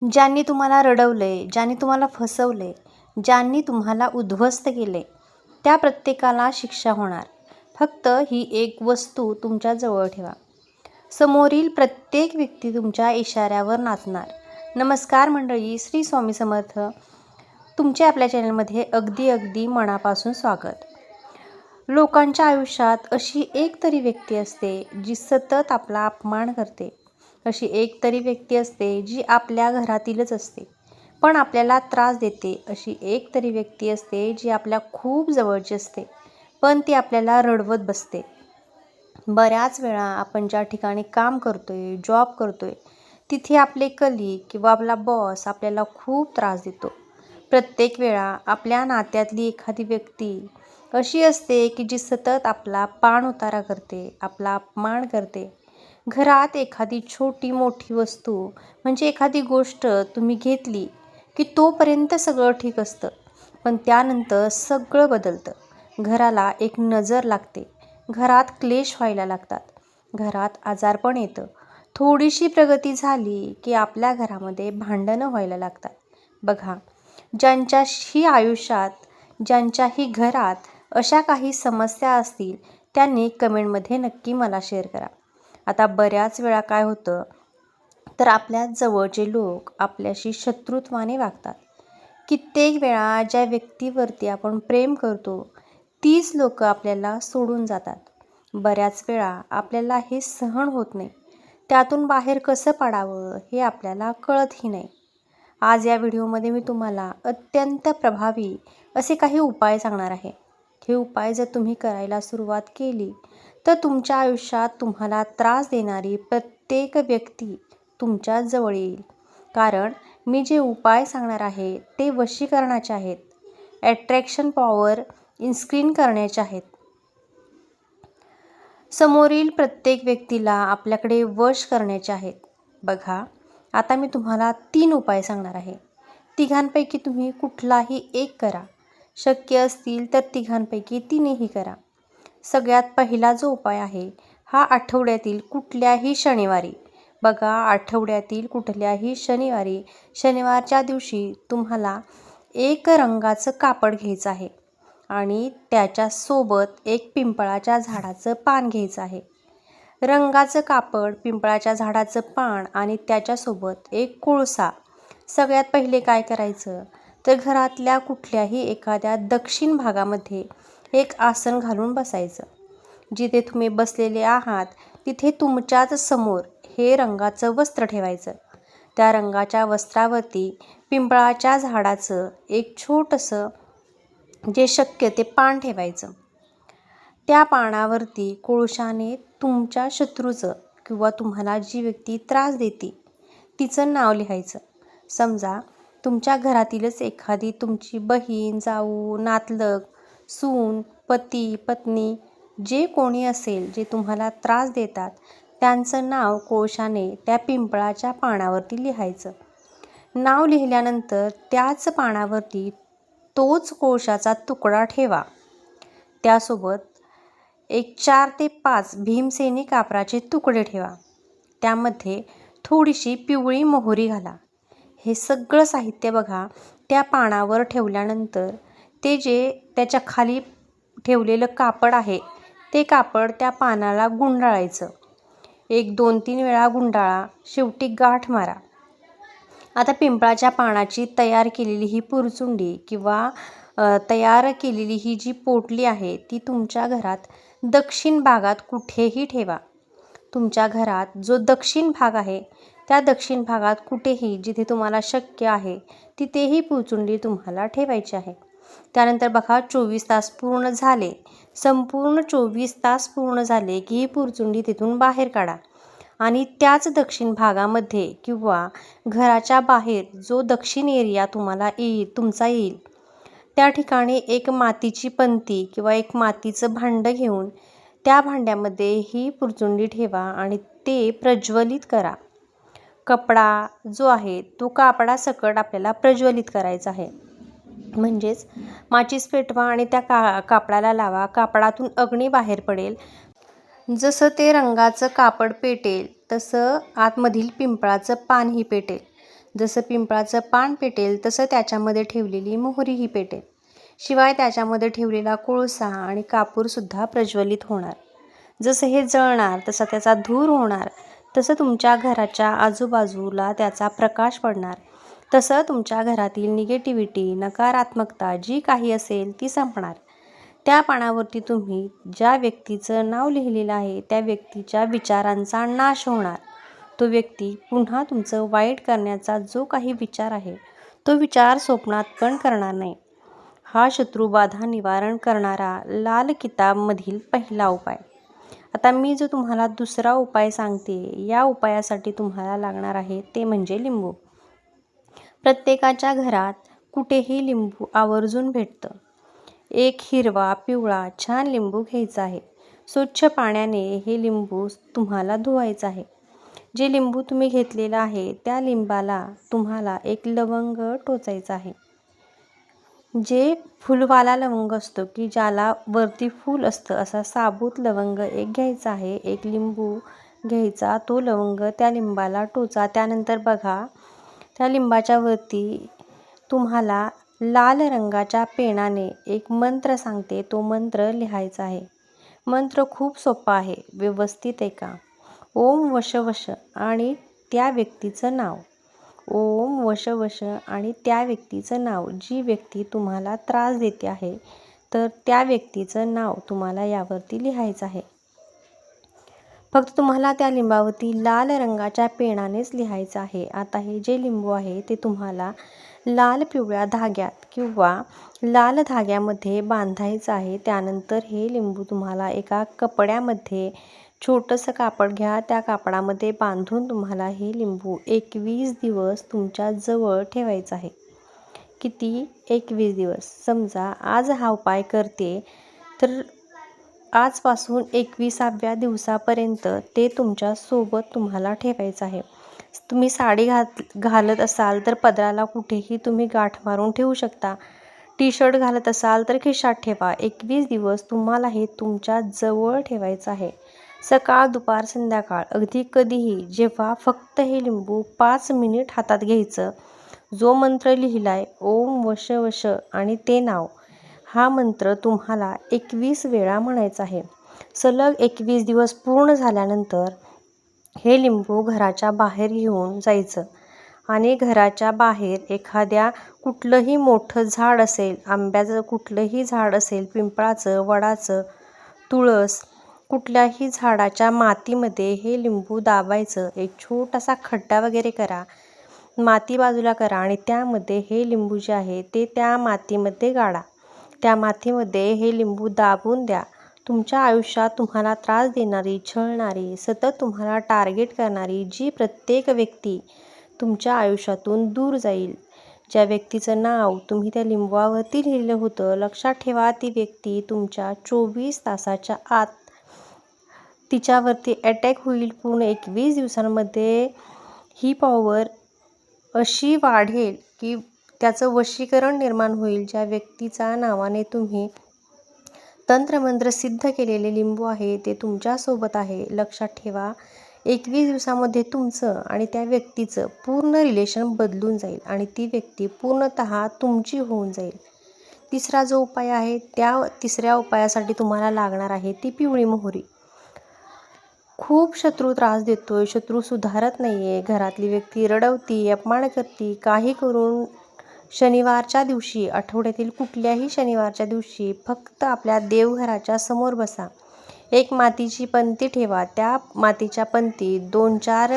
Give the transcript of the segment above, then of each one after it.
ज्यांनी तुम्हाला रडवलंय, ज्यांनी तुम्हाला फसवलंय, ज्यांनी तुम्हाला उद्ध्वस्त केले, त्या प्रत्येकाला शिक्षा होणार. फक्त ही एक वस्तू तुमच्या जवळ ठेवा. समोरील प्रत्येक व्यक्ती तुमच्या इशाऱ्यावर नाचणार. नमस्कार मंडळी, श्री स्वामी समर्थ. तुमचे आपल्या चॅनलमध्ये अगदी मनापासून स्वागत. लोकांच्या आयुष्यात अशी एक तरी व्यक्ती असते जी सतत आपला अपमान करते. अशी एक तरी व्यक्ती असते जी आपल्या घरातीलच असते पण आपल्याला त्रास देते. अशी एक तरी व्यक्ती असते जी आपल्या खूप जवळची असते पण ती आपल्याला रडवत बसते. बऱ्याच वेळा आपण ज्या ठिकाणी काम करतोय, जॉब करतोय, तिथे आपले कलीग किंवा आपला बॉस आपल्याला खूप त्रास देतो. प्रत्येक वेळा आपल्या नात्यातली एखादी व्यक्ती अशी असते की जी सतत आपला पाणउतारा करते, आपला अपमान करते. घरात एखादी छोटी मोठी वस्तू म्हणजे एखादी गोष्ट तुम्ही घेतली की तोपर्यंत सगळं ठीक असतं, पण त्यानंतर सगळं बदलतं. घराला एक नजर लागते, घरात क्लेश व्हायला लागतात, घरात आजारपण येतं. थोडीशी प्रगती झाली की आपल्या घरामध्ये भांडणं व्हायला लागतात. बघा, ज्यांच्याही आयुष्यात, ज्यांच्याही घरात अशा काही समस्या असतील त्यांनी कमेंटमध्ये नक्की मला शेअर करा. आता बऱ्याच वेळा काय होतं तर आपल्या जवळचे लोक आपल्याशी शत्रुत्वाने वागतात. कित्येक वेळा ज्या व्यक्तीवरती आपण प्रेम करतो तीच लोक आपल्याला सोडून जातात. बऱ्याच वेळा आपल्याला हे सहन होत नाही. त्यातून बाहेर कसं पडावं हे आपल्याला कळतही नाही. आज या व्हिडिओमध्ये मी तुम्हाला अत्यंत प्रभावी असे काही उपाय सांगणार आहे. हे उपाय जर तुम्ही करायला सुरुवात केली तर तुमच्या आयुष्यात तुम्हाला त्रास देणारी प्रत्येक व्यक्ती तुमच्या जवळ येईल. कारण मी जे उपाय सांगणार आहे ते वशीकरणाचे आहेत, अट्रॅक्शन पॉवर इन्क्रीज करण्याचे आहेत. समोरील प्रत्येक व्यक्तीला आपल्याकडे वश करण्याचे आहेत. बघा, आता मी तुम्हाला 3 उपाय सांगणार आहे. तिघांपैकी तुम्ही कुठलाही एक करा. शक्य असतील तर तिघांपैकी 3ही करा. सगळ्यात पहिला जो उपाय आहे हा आठवड्यातील कुठल्याही शनिवारी. बघा, आठवड्यातील कुठल्याही शनिवारी, शनिवारच्या दिवशी तुम्हाला एक रंगाचं कापड घ्यायचं आहे आणि त्याच्यासोबत एक पिंपळाच्या झाडाचं पान घ्यायचं आहे. रंगाचं कापड, पिंपळाच्या झाडाचं पान आणि त्याच्यासोबत एक कोळसा. सगळ्यात पहिले काय करायचं तर घरातल्या कुठल्याही एखाद्या दक्षिण भागामध्ये एक आसन घालून बसायचं. जिथे तुम्ही बसलेले आहात तिथे तुमच्याच समोर हे रंगाचं वस्त्र ठेवायचं. त्या रंगाच्या वस्त्रावरती पिंपळाच्या झाडाचं एक छोटंसं, जे शक्य ते पान ठेवायचं. त्या पानावरती कोळशाने तुमच्या शत्रूचं किंवा तुम्हाला जी व्यक्ती त्रास देते तिचं नाव लिहायचं. समजा तुमच्या घरातीलच एखादी तुमची बहीण, जाऊ, नातलग, सून, पती, पत्नी, जे कोणी असेल जे तुम्हाला त्रास देतात त्यांचं नाव कोळशाने त्या पिंपळाच्या पानावरती लिहायचं. नाव लिहिल्यानंतर त्याच पानावरती तोच कोळशाचा तुकडा ठेवा. त्यासोबत एक 4 ते 5 भीमसेनी कापराचे तुकडे ठेवा. त्यामध्ये थोडीशी पिवळी मोहरी घाला. हे सगळं साहित्य बघा त्या पानावर ठेवल्यानंतर ते जे त्याच्या खाली ठेवलेलं कापड आहे ते कापड त्या पानाला गुंडाळायचं. 1, 2, 3 वेळा गुंडाळा, शेवटी गाठ मारा. आता पिंपळाच्या पानाची तयार केलेली ही पुरचुंडी किंवा तयार केलेली ही जी पोटली आहे ती तुमच्या घरात दक्षिण भागात कुठेही ठेवा. तुमच्या घरात जो दक्षिण भाग आहे त्या दक्षिण भागात कुठेही, जिथे तुम्हाला शक्य आहे तिथेही पुरचुंडी तुम्हाला ठेवायची आहे. त्यानंतर बघा, 24 तास पूर्ण झाले, संपूर्ण 24 तास पूर्ण झाले की ही पुरचुंडी तिथून बाहेर काढा आणि त्याच दक्षिण भागामध्ये किंवा घराच्या बाहेर जो दक्षिण एरिया तुम्हाला तुमचा येईल त्या ठिकाणी एक मातीची पंती किंवा एक मातीचं भांडं घेऊन त्या भांड्यामध्ये ही पुरचुंडी ठेवा आणि ते प्रज्वलित करा. कपडा जो आहे तो कापडासकट आपल्याला प्रज्वलित करायचा आहे. म्हणजेच माचीस पेटवा आणि त्या कापडाला लावा. कापडातून अग्नी बाहेर पडेल. जसं ते रंगाचं कापड पेटेल तसं आतमधील पिंपळाचं पानही पेटेल. जसं पिंपळाचं पान पेटेल तसं त्याच्यामध्ये ठेवलेली मोहरीही पेटेल. शिवाय त्याच्यामध्ये ठेवलेला कोळसा आणि कापूरसुद्धा प्रज्वलित होणार. जसं हे जळणार तसा त्याचा धूर होणार, तसं तुमच्या घराच्या आजूबाजूला त्याचा प्रकाश पडणार. तसं तुमच्या घरातील निगेटिव्हिटी, नकारात्मकता जी काही असेल ती संपणार. त्या पानावरती तुम्ही ज्या व्यक्तीचं नाव लिहिलेलं आहे त्या व्यक्तीच्या विचारांचा नाश होणार. तो व्यक्ती पुन्हा तुमचं वाईट करण्याचा जो काही विचार आहे तो विचार स्वप्नात पण करणार नाही. हा शत्रुबाधा निवारण करणारा लाल किताबमधील पहिला उपाय. आता मी जो तुम्हाला दुसरा उपाय सांगते, या उपायासाठी तुम्हाला लागणार आहे ते म्हणजे लिंबू. प्रत्येकाच्या घरात कुठेही लिंबू आवर्जून भेटतं. एक हिरवा, पिवळा छान लिंबू घ्यायचा आहे. स्वच्छ पाण्याने हे लिंबू तुम्हाला धुवायचं आहे. जे लिंबू तुम्ही घेतलेलं आहे त्या लिंबाला तुम्हाला एक लवंग टोचायचा आहे. जे फुलवाला लवंग असतो की ज्याला वरती फूल असतं, असा साबूत लवंग एक घ्यायचा आहे. एक लिंबू घ्यायचा, तो लवंग त्या लिंबाला टोचा. त्यानंतर बघा त्या लिंबाच्या वरती तुम्हाला लाल रंगाच्या पेनाने एक मंत्र सांगते, तो मंत्र लिहायचा आहे. मंत्र खूप सोपा आहे, व्यवस्थित ऐका. ओम वश वश आणि त्या व्यक्तीचं नाव. ओम वश वश आणि त्या व्यक्तीचं नाव. जी व्यक्ती तुम्हाला त्रास देते आहे तर त्या व्यक्तीचं नाव तुम्हाला यावरती लिहायचं आहे. फक्त तुम्हाला त्या लिंबावरती लाल रंगाच्या पेनानेच लिहायचं आहे. आता हे जे लिंबू आहे ते तुम्हाला लाल पिवळ्या धाग्यात किंवा लाल धाग्यामध्ये बांधायचं आहे. त्यानंतर हे लिंबू तुम्हाला एका कपड्यामध्ये छोटंसं कापड घ्या, त्या कापडामध्ये बांधून तुम्हाला हे लिंबू 21 दिवस तुमच्या जवळ ठेवायचं आहे. किती? 21 दिवस. समजा आज हा उपाय करते तर आजपासून 21व्या दिवसापर्यंत ते तुमच्यासोबत तुम्हाला ठेवायचं आहे. तुम्ही साडी घालत असाल तर पदराला कुठेही तुम्ही गाठ मारून ठेवू शकता. टी-शर्ट घालत असाल तर खिशात ठेवा. 21 दिवस तुम्हाला हे तुमच्या जवळ ठेवायचं आहे. सकाळ, दुपार, संध्याकाळ अगदी कधीही, जेव्हा फक्त हे लिंबू 5 मिनिट हातात घ्यायचं. जो मंत्र लिहिलाय ओम वश वश आणि ते नाव, हा मंत्र तुम्हाला 21 वेळा म्हणायचा आहे. सलग 21 दिवस पूर्ण झाल्यानंतर हे लिंबू घराच्या बाहेर घेऊन जायचं आणि घराच्या बाहेर एखाद्या कुठलंही मोठं झाड असेल, आंब्याचं कुठलंही झाड असेल, पिंपळाचं, वडाचं, तुळस, कुठल्याही झाडाच्या मातीमध्ये हे लिंबू दाबायचं. एक छोटासा खड्डा वगैरे करा, माती बाजूला करा आणि त्यामध्ये हे लिंबू जे आहे ते त्या मातीमध्ये गाडा. त्या मातीमध्ये हे लिंबू दाबून द्या. तुमच्या आयुष्यात तुम्हाला त्रास देणारी, छळणारी, सतत तुम्हाला टार्गेट करणारी जी प्रत्येक व्यक्ती तुमच्या आयुष्यातून दूर जाईल. ज्या व्यक्तीचं नाव तुम्ही त्या लिंबावरती लिहिलं होतं, लक्षात ठेवा ती व्यक्ती तुमच्या 24 तासाच्या आत तिच्यावरती अटॅक होईल. पूर्ण 21 दिवसांमध्ये ही पॉवर अशी वाढेल की त्याचं वशीकरण निर्माण होईल. ज्या व्यक्तीच्या नावाने तुम्ही तंत्रमंत्र सिद्ध केलेले लिंबू आहे ते तुमच्यासोबत आहे. लक्षात ठेवा 21 दिवसामध्ये तुमचं आणि त्या व्यक्तीचं पूर्ण रिलेशन बदलून जाईल आणि ती व्यक्ती पूर्णतः तुमची होऊन जाईल. तिसरा जो उपाय आहे त्या तिसऱ्या उपायासाठी तुम्हाला लागणार आहे ती पिवळी मोहरी. खूप शत्रू त्रास देतोय, शत्रू सुधारत नाही आहे, घरातली व्यक्ती रडवती, अपमान करती, काही करून शनिवारच्या दिवशी, आठवड्यातील कुठल्याही शनिवारच्या दिवशी फक्त आपल्या देवघराच्या समोर बसा. एक मातीची पंती ठेवा. त्या मातीच्या पंतीत 2-4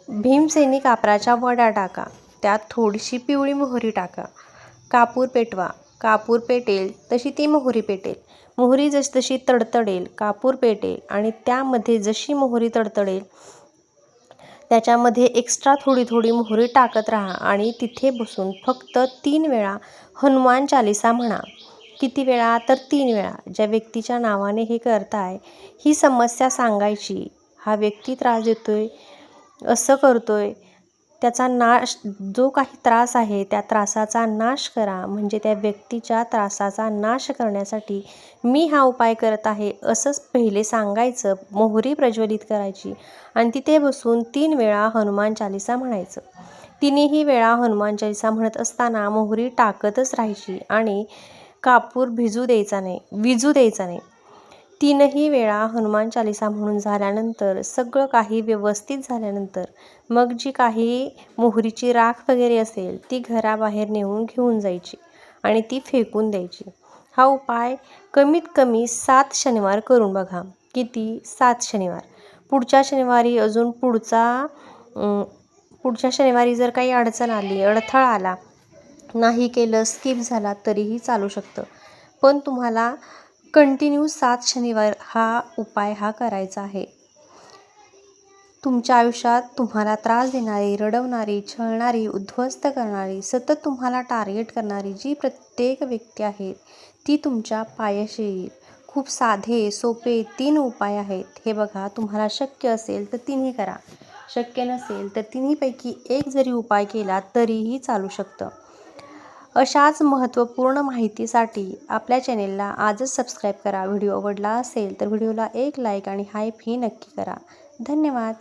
भीमसेनी कापराच्या वड्या टाका. त्यात थोडीशी पिवळी मोहरी टाका. कापूर पेटवा. कापूर पेटेल तशी ती मोहरी पेटेल. मोहरी जशी तडतडेल, कापूर पेटेल आणि त्यामध्ये जशी मोहरी तडतडेल त्याच्यामध्ये एक्स्ट्रा थोडी थोडी मोहरी टाकत राहा आणि तिथे बसून फक्त 3 वेळा हनुमान चालीसा म्हणा. किती वेळा? तर 3 वेळा. ज्या व्यक्तीच्या नावाने हे करताय ही समस्या सांगायची. हा व्यक्ती त्रास देतोय, असं करतोय, त्याचा नाश, जो काही त्रास आहे त्या त्रासाचा नाश करा. म्हणजे त्या व्यक्तीच्या त्रासाचा नाश करण्यासाठी मी हा उपाय करत आहे असंच पहिले सांगायचं. मोहरी प्रज्वलित करायची आणि तिथे बसून 3 वेळा हनुमान चालीसा म्हणायचं. तिन्ही वेळा हनुमान चालीसा म्हणत असताना मोहरी टाकतच राहायची आणि कापूर विझू द्यायचा नाही. तीनही वेळा हनुमान चालीसा म्हणून झाल्यानंतर सगळं काही व्यवस्थित झाल्यानंतर मग जी काही मोहरीची राख वगैरे असेल ती घराबाहेर घेऊन जायची आणि ती फेकून द्यायची. हा उपाय कमीत कमी 7 शनिवार करून बघा. किती? 7 शनिवार. पुढच्या शनिवारी जर काही अडचण आली, अडथळा आला, नाही केलं, स्किप झाला तरीही चालू शकतं. पण तुम्हाला कंटिन्यू 7 शनिवार हा उपाय करायचा आहे. तुमच्या आयुष्यात तुम्हाला त्रास देणारी, रडवणारी, छळणारी, उद्ध्वस्त करणारी, सतत तुम्हाला टार्गेट करणारी जी प्रत्येक व्यक्ती आहे ती तुमच्या पायाशी येईल. खूप साधे सोपे 3 उपाय आहेत. हे बघा, तुम्हाला शक्य असेल तर 3ही करा. शक्य नसेल तर तिन्हीपैकी एक जरी उपाय केला तरीही चालू शकतं. अशाच महत्त्वपूर्ण माहितीसाठी आपल्या चॅनेलला आजच सबस्क्राईब करा. व्हिडिओ आवडला असेल तर व्हिडिओला एक लाईक आणि हाईप ही नक्की करा. धन्यवाद.